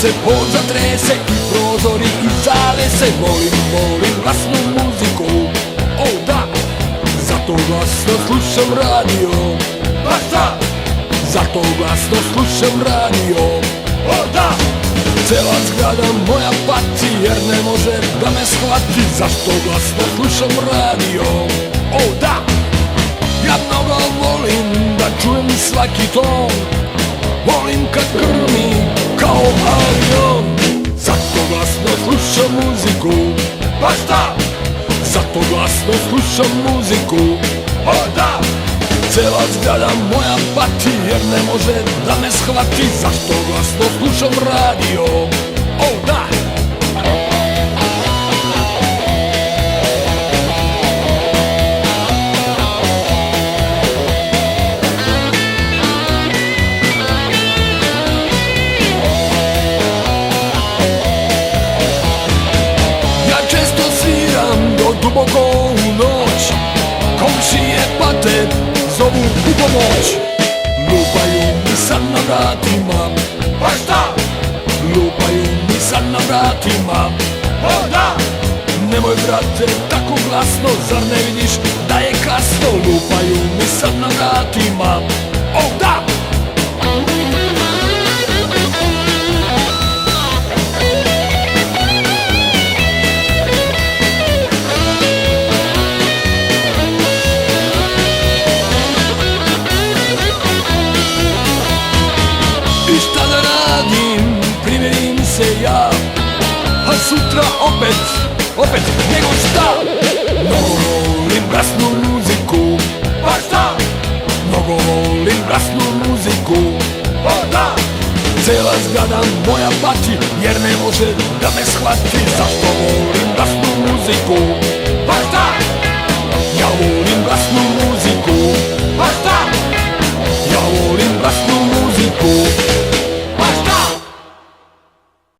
se pod zatrese i prozori i zale se. Volim glasnu muziku, o da, zato glasno slušam radio. Pa šta? Zato glasno slušam radio, o da. Cela zgrada moja pati jer ne može da me shvati. Zašto glasno slušam radio, o da. Ja mnogo volim da čujem svaki ton, volim kad grmi kao avion. Zato glasno slušam muziku, pa šta? Zato glasno slušam muziku, o da. Cela zgrada moja pati jer ne može da me shvati. Zašto glasno slušam radio, o da. Duboko u noć, komšije pate, zovu u pomoć. Lupaju mi sad na vratima, pa šta? Lupaju mi sad na vratima, o da. Nemoj brate tako glasno, zar ne vidiš da je kasno? Lupaju mi sad na vratima, o da. I šta da radim, primjerim se ja, a sutra opet, nego šta? Mnogo volim glasnu muziku, pa šta? Mnogo volim glasnu muziku, o da. Cela zgrada moja pati jer ne može da me shvati. Zašto volim glasnu muziku, pa šta?